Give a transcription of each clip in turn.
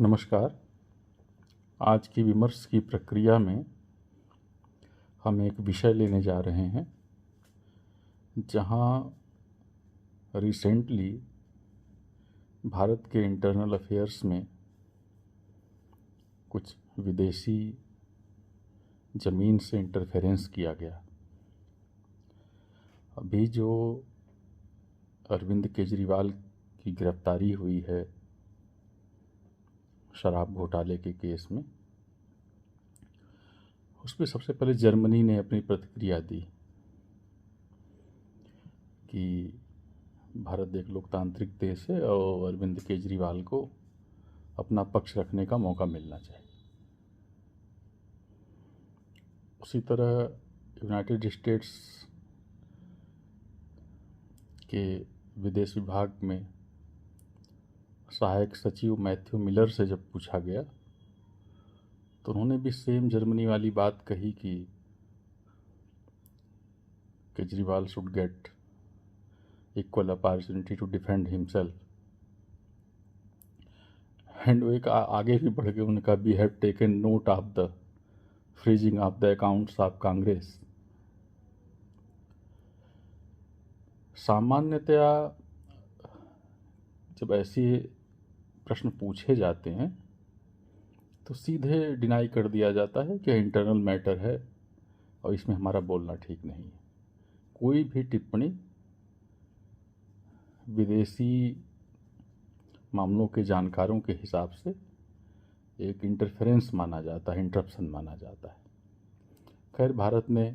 नमस्कार। आज की विमर्श की प्रक्रिया में हम एक विषय लेने जा रहे हैं जहां रिसेंटली भारत के इंटरनल अफेयर्स में कुछ विदेशी ज़मीन से इंटरफेरेंस किया गया। अभी जो अरविंद केजरीवाल की गिरफ्तारी हुई है शराब घोटाले के केस में, उस पर सबसे पहले जर्मनी ने अपनी प्रतिक्रिया दी कि भारत एक लोकतांत्रिक देश है और अरविंद केजरीवाल को अपना पक्ष रखने का मौका मिलना चाहिए। उसी तरह यूनाइटेड स्टेट्स के विदेश विभाग में सहायक सचिव मैथ्यू मिलर से जब पूछा गया तो उन्होंने भी सेम जर्मनी वाली बात कही कि Kejriwal should get equal opportunity to defend himself. And वो एक आगे भी बढ़ गए, उन्होंने कहा we have taken note of the freezing of the accounts of Congress. सामान्यतया जब ऐसे प्रश्न पूछे जाते हैं तो सीधे डिनाई कर दिया जाता है कि इंटरनल मैटर है और इसमें हमारा बोलना ठीक नहीं है। कोई भी टिप्पणी विदेशी मामलों के जानकारों के हिसाब से एक इंटरफेरेंस माना जाता है, इंटरप्शन माना जाता है। खैर, भारत ने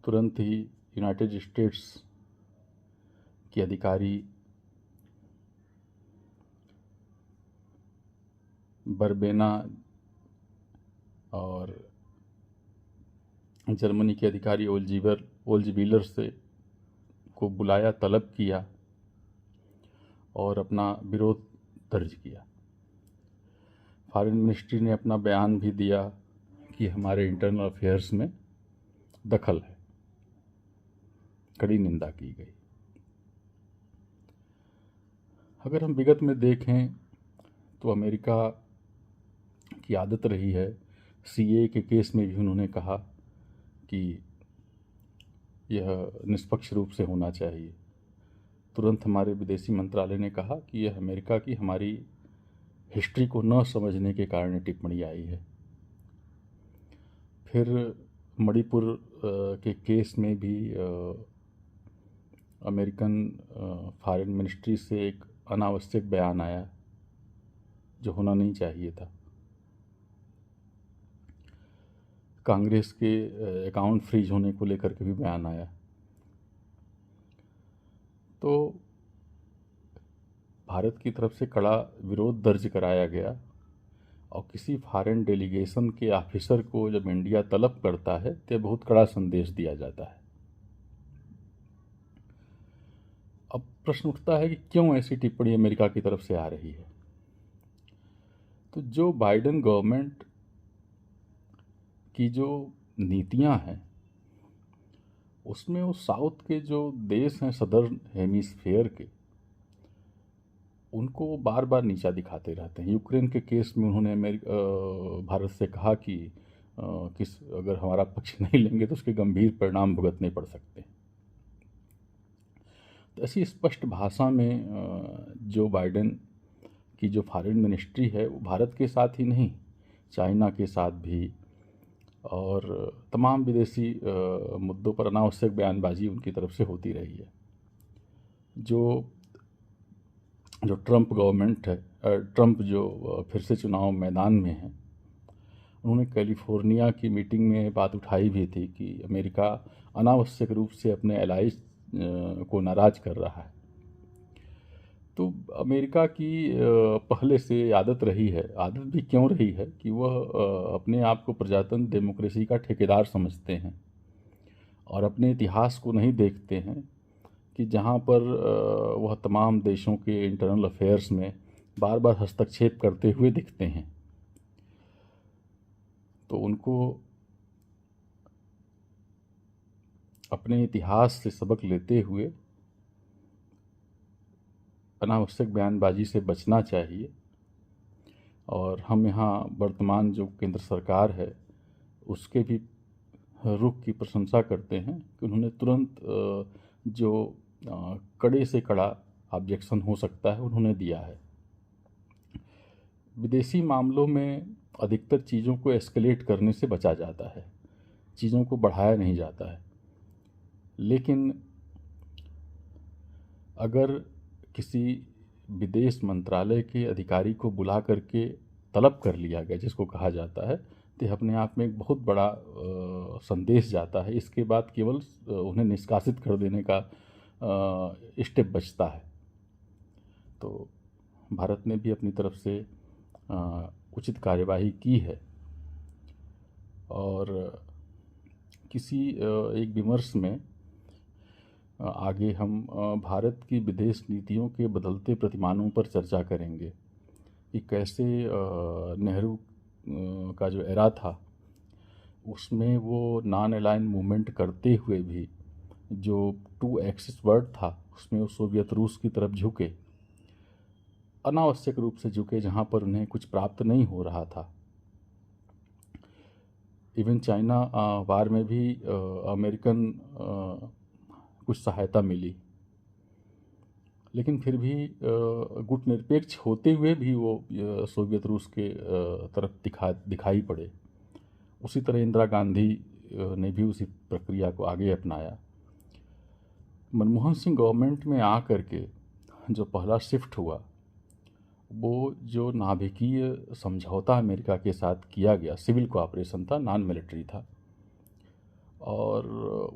तुरंत ही यूनाइटेड स्टेट्स के अधिकारी बरबेना और जर्मनी के अधिकारी ओल्जीबीलर से को बुलाया, तलब किया और अपना विरोध दर्ज किया। फॉरेन मिनिस्ट्री ने अपना बयान भी दिया कि हमारे इंटरनल अफेयर्स में दखल है, कड़ी निंदा की गई। अगर हम विगत में देखें तो अमेरिका की आदत रही है, सीए के केस में भी उन्होंने कहा कि यह निष्पक्ष रूप से होना चाहिए। तुरंत हमारे विदेशी मंत्रालय ने कहा कि यह अमेरिका की हमारी हिस्ट्री को न समझने के कारण टिप्पणी आई है। फिर मणिपुर के केस में भी अमेरिकन फॉरेन मिनिस्ट्री से एक अनावश्यक बयान आया जो होना नहीं चाहिए था। कांग्रेस के अकाउंट फ्रीज होने को लेकर के भी बयान आया। तो भारत की तरफ से कड़ा विरोध दर्ज कराया गया और किसी फॉरेन डेलीगेशन के ऑफिसर को जब इंडिया तलब करता है तो बहुत कड़ा संदेश दिया जाता है। अब प्रश्न उठता है कि क्यों ऐसी टिप्पणी अमेरिका की तरफ से आ रही है। तो जो बाइडेन गवर्नमेंट की जो नीतियां हैं उसमें वो साउथ के जो देश हैं सदर्न हेमिस्फेयर के, उनको बार बार नीचा दिखाते रहते हैं। यूक्रेन के केस में उन्होंने भारत से कहा कि अगर हमारा पक्ष नहीं लेंगे तो उसके गंभीर परिणाम भुगतने पड़ सकते हैं। तो ऐसी स्पष्ट भाषा में जो बाइडेन की जो फॉरेन मिनिस्ट्री है वो भारत के साथ ही नहीं, चाइना के साथ भी और तमाम विदेशी मुद्दों पर अनावश्यक बयानबाजी उनकी तरफ से होती रही है। जो ट्रंप गवर्नमेंट है, ट्रंप जो फिर से चुनाव मैदान में है, उन्होंने कैलिफोर्निया की मीटिंग में बात उठाई भी थी कि अमेरिका अनावश्यक रूप से अपने एलाइज को नाराज़ कर रहा है। तो अमेरिका की पहले से आदत रही है, आदत भी क्यों रही है कि वह अपने आप को प्रजातंत्र डेमोक्रेसी का ठेकेदार समझते हैं और अपने इतिहास को नहीं देखते हैं कि जहाँ पर वह तमाम देशों के इंटरनल अफेयर्स में बार बार हस्तक्षेप करते हुए दिखते हैं। तो उनको अपने इतिहास से सबक लेते हुए अनावश्यक बयानबाजी से बचना चाहिए और हम यहाँ वर्तमान जो केंद्र सरकार है उसके भी रुख की प्रशंसा करते हैं कि उन्होंने तुरंत जो कड़े से कड़ा ऑब्जेक्शन हो सकता है उन्होंने दिया है। विदेशी मामलों में अधिकतर चीज़ों को एस्केलेट करने से बचा जाता है, चीज़ों को बढ़ाया नहीं जाता है। लेकिन अगर किसी विदेश मंत्रालय के अधिकारी को बुला करके तलब कर लिया गया, जिसको कहा जाता है, तो यह अपने आप में एक बहुत बड़ा संदेश जाता है। इसके बाद केवल उन्हें निष्कासित कर देने का स्टेप बचता है। तो भारत ने भी अपनी तरफ से उचित कार्यवाही की है और किसी एक विमर्श में आगे हम भारत की विदेश नीतियों के बदलते प्रतिमानों पर चर्चा करेंगे कि कैसे नेहरू का जो एरा था उसमें वो नॉन अलाइन मूवमेंट करते हुए भी जो टू एक्सिस वर्ल्ड था उसमें वो सोवियत रूस की तरफ झुके, अनावश्यक रूप से झुके जहाँ पर उन्हें कुछ प्राप्त नहीं हो रहा था। इवन चाइना वार में भी अमेरिकन कुछ सहायता मिली, लेकिन फिर भी गुटनिरपेक्ष होते हुए भी वो सोवियत रूस के तरफ दिखाई पड़े। उसी तरह इंदिरा गांधी ने भी उसी प्रक्रिया को आगे अपनाया। मनमोहन सिंह गवर्नमेंट में आकर के जो पहला शिफ्ट हुआ वो जो नाभिकीय समझौता अमेरिका के साथ किया गया, सिविल कोऑपरेशन था, नॉन मिलिट्री था, और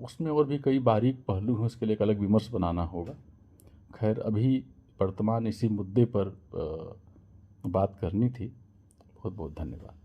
उसमें और भी कई बारीक पहलू हैं, उसके लिए एक अलग विमर्श बनाना होगा। खैर, अभी वर्तमान इसी मुद्दे पर बात करनी थी। बहुत बहुत धन्यवाद।